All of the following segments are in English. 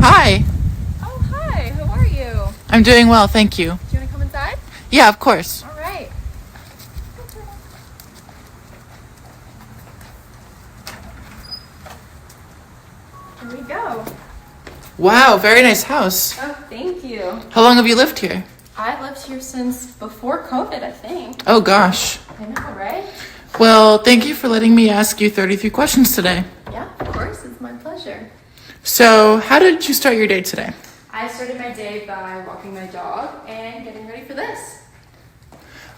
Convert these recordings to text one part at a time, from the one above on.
Hi. Oh, hi. How are you? I'm doing well, thank you. Do you want to come inside? Yeah, of course. All right. Here we go. Wow, very nice house. Oh, thank you. How long have you lived here? I lived here since before COVID, I think. Oh gosh. I know, right? Well, thank you for letting me ask you 33 questions today. Yeah, of course. It's my pleasure. So, how did you start your day today? I started my day by walking my dog and getting ready for this.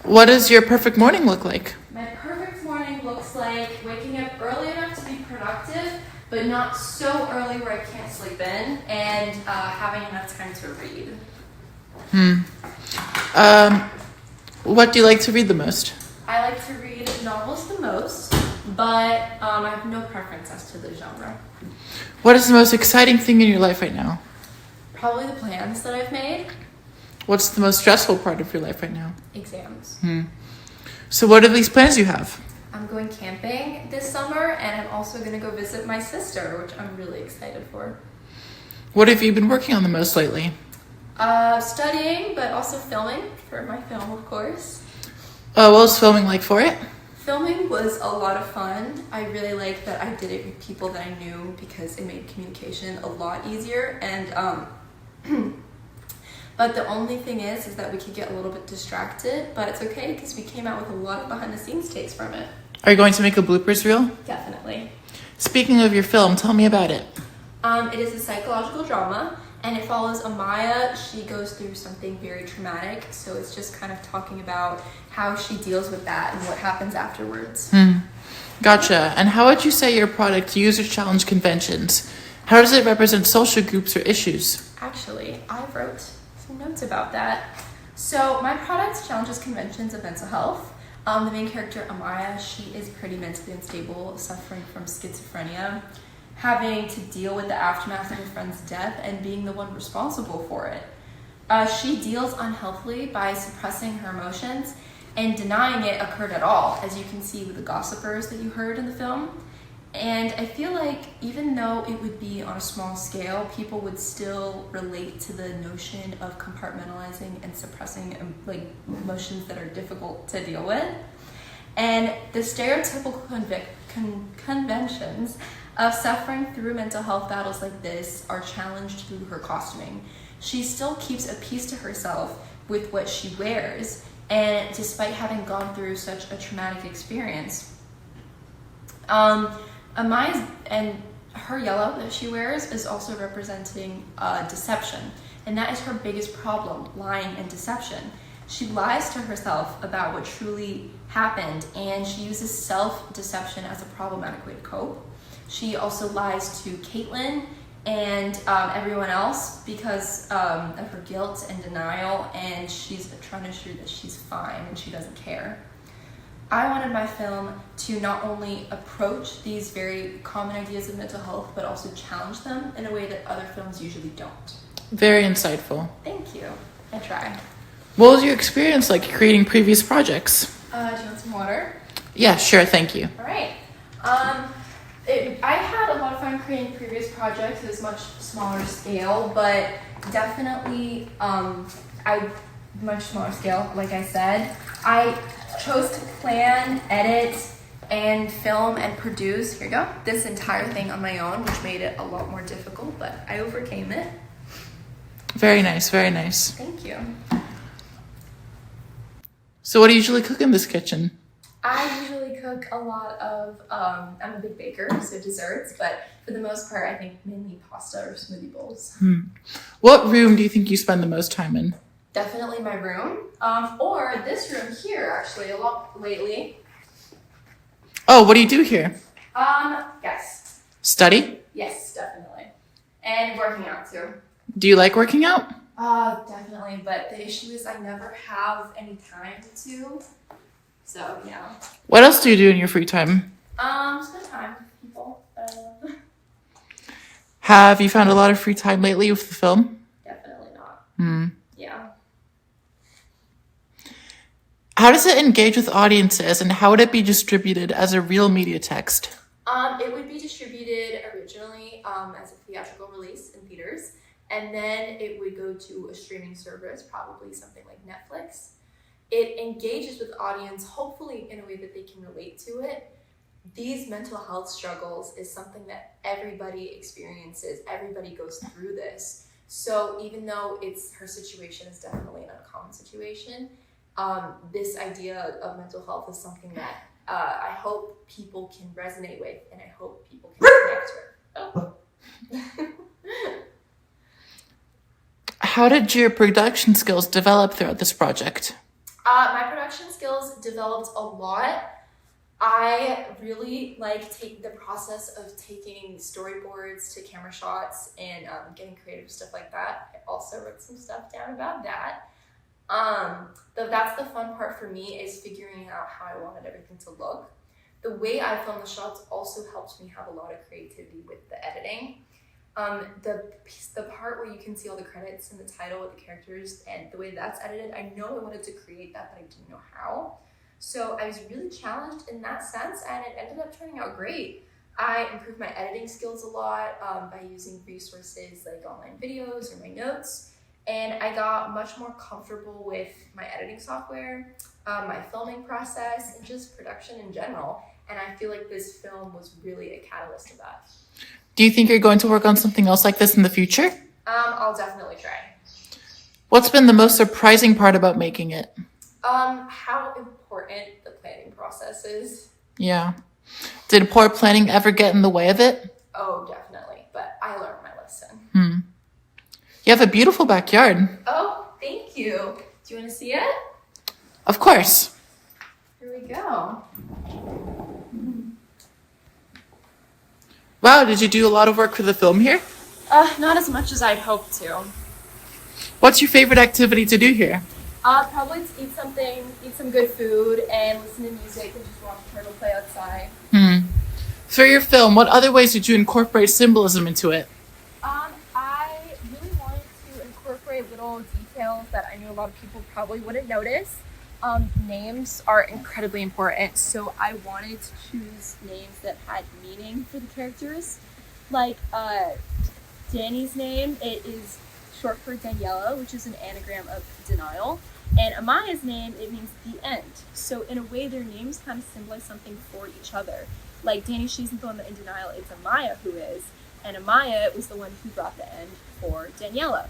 What does your perfect morning look like? My perfect morning looks like waking up early enough to be productive, but not so early where I can't sleep in, and having enough time to read. What do you like to read the most? I like to read novels the most, but I have no preference as to the genre. What is the most exciting thing in your life right now? Probably the plans that I've made. What's the most stressful part of your life right now? Exams. So, what are these plans you have? I'm going camping this summer, and I'm also going to go visit my sister, which I'm really excited for. What have you been working on the most lately? Studying, but also filming for my film, of course. What was filming like for it? Filming was a lot of fun. I really liked that I did it with people that I knew because it made communication a lot easier. And but the only thing is that we could get a little bit distracted, but it's okay because we came out with a lot of behind the scenes takes from it. Are you going to make a bloopers reel? Definitely. Speaking of your film, tell me about it. It is a psychological drama, and it follows Amaya. She goes through something very traumatic, so it's just kind of talking about how she deals with that and what happens afterwards. Gotcha. And how would you say your product user challenge conventions? How does it represent social groups or issues? Actually, I wrote some notes about that. So my product challenges conventions of mental health. The main character, Amaya, she is pretty mentally unstable, suffering from schizophrenia, having to deal with the aftermath of her friend's death and being the one responsible for it. She deals unhealthily by suppressing her emotions and denying it occurred at all, as you can see with the gossipers that you heard in the film. And I feel like even though it would be on a small scale, people would still relate to the notion of compartmentalizing and suppressing emotions that are difficult to deal with. And the stereotypical conventions of suffering through mental health battles like this are challenged through her costuming. She still keeps a piece to herself with what she wears, and despite having gone through such a traumatic experience. Amaya's and her yellow that she wears is also representing deception, and that is her biggest problem, lying and deception. She lies to herself about what truly happened, and she uses self-deception as a problematic way to cope. She also lies to Caitlin and everyone else because of her guilt and denial, and she's trying to assure that she's fine and she doesn't care. I wanted my film to not only approach these very common ideas of mental health, but also challenge them in a way that other films usually don't. Very insightful. Thank you. I try. What was your experience like creating previous projects? Do you want some water? Yeah, sure, thank you. All right. I had a lot of fun creating previous projects. It was much smaller scale, but definitely much smaller scale, like I said. I chose to plan, edit, and film and produce, here you go, this entire thing on my own, which made it a lot more difficult, but I overcame it. Very nice, very nice. Thank you. So what do you usually cook in this kitchen? I usually cook a lot of, I'm a big baker, so desserts, but for the most part, I think mainly pasta or smoothie bowls. What room do you think you spend the most time in? Definitely my room, or this room here, actually, a lot lately. Oh, what do you do here? Yes. Study? Yes, definitely. And working out, too. Do you like working out? Definitely, but the issue is I never have any time to, so, yeah. What else do you do in your free time? Spend time with people. Have you found a lot of free time lately with the film? Definitely not. Yeah. How does it engage with audiences, and how would it be distributed as a real media text? It would be distributed originally as a theatrical release in theaters. And then it would go to a streaming service, probably something like Netflix. It engages with the audience, hopefully in a way that they can relate to it. These mental health struggles is something that everybody experiences. Everybody goes through this. So even though her situation is definitely an uncommon situation, this idea of mental health is something that I hope people can resonate with, and I hope people can connect with. Oh. How did your production skills develop throughout this project? My production skills developed a lot. I really like the process of taking storyboards to camera shots and getting creative, stuff like that. I also wrote some stuff down about that. That's the fun part for me, is figuring out how I wanted everything to look. The way I film the shots also helps me have a lot of creativity with the editing. The part where you can see all the credits and the title with the characters and the way that's edited, I know I wanted to create that, but I didn't know how. So I was really challenged in that sense, and it ended up turning out great. I improved my editing skills a lot by using resources like online videos or my notes, and I got much more comfortable with my editing software, my filming process, and just production in general. And I feel like this film was really a catalyst of that. Do you think you're going to work on something else like this in the future? I'll definitely try. What's been the most surprising part about making it? How important the planning process is. Yeah. Did poor planning ever get in the way of it? Oh, definitely. But I learned my lesson. You have a beautiful backyard. Oh, thank you. Do you want to see it? Of course. Here we go. Wow, did you do a lot of work for the film here? Not as much as I'd hoped to. What's your favorite activity to do here? Probably to eat some good food, and listen to music, and just watch the turtle play outside. For your film, what other ways did you incorporate symbolism into it? I really wanted to incorporate little details that I knew a lot of people probably wouldn't notice. Names are incredibly important, so I wanted to choose names that had meaning for the characters. Like Danny's name, it is short for Daniela, which is an anagram of denial. And Amaya's name, it means the end. So in a way, their names kind of symbolize something for each other. Like Danny, she's the one in denial, it's Amaya who is. And Amaya was the one who brought the end for Daniela.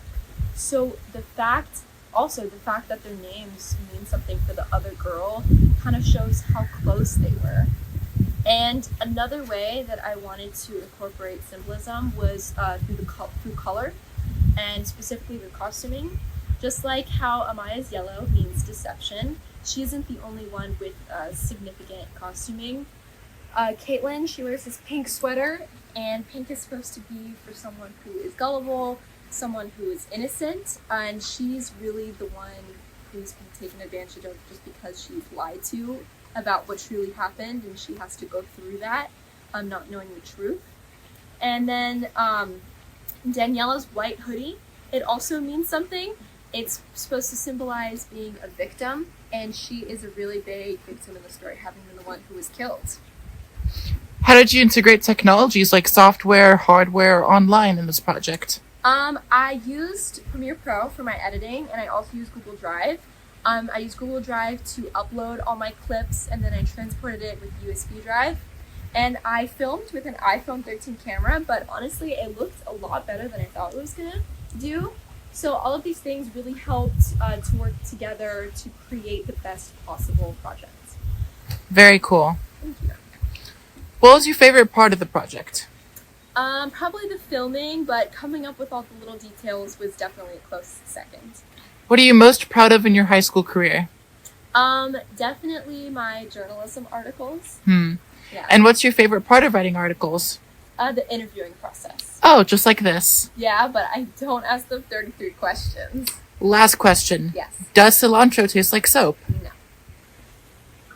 So the fact that their names mean something for the other girl kind of shows how close they were. And another way that I wanted to incorporate symbolism was through color, and specifically the costuming. Just like how Amaya's yellow means deception, she isn't the only one with significant costuming. Caitlin, she wears this pink sweater, and pink is supposed to be for someone who is gullible, someone who is innocent, and she's really the one who's been taken advantage of just because she's lied to about what truly happened, and she has to go through that, not knowing the truth. And then Daniela's white hoodie, it also means something. It's supposed to symbolize being a victim, and she is a really big victim in the story, having been the one who was killed. How did you integrate technologies like software, hardware, or online in this project? I used Premiere Pro for my editing, and I also used Google Drive. I used Google Drive to upload all my clips, and then I transported it with USB drive. And I filmed with an iPhone 13 camera, but honestly, it looked a lot better than I thought it was gonna do. So all of these things really helped to work together to create the best possible project. Very cool. Thank you. What was your favorite part of the project? Probably the filming, but coming up with all the little details was definitely a close second. What are you most proud of in your high school career? Definitely my journalism articles. Yeah. And what's your favorite part of writing articles? The interviewing process. Oh, just like this. Yeah, but I don't ask them 33 questions. Last question. Yes. Does cilantro taste like soap?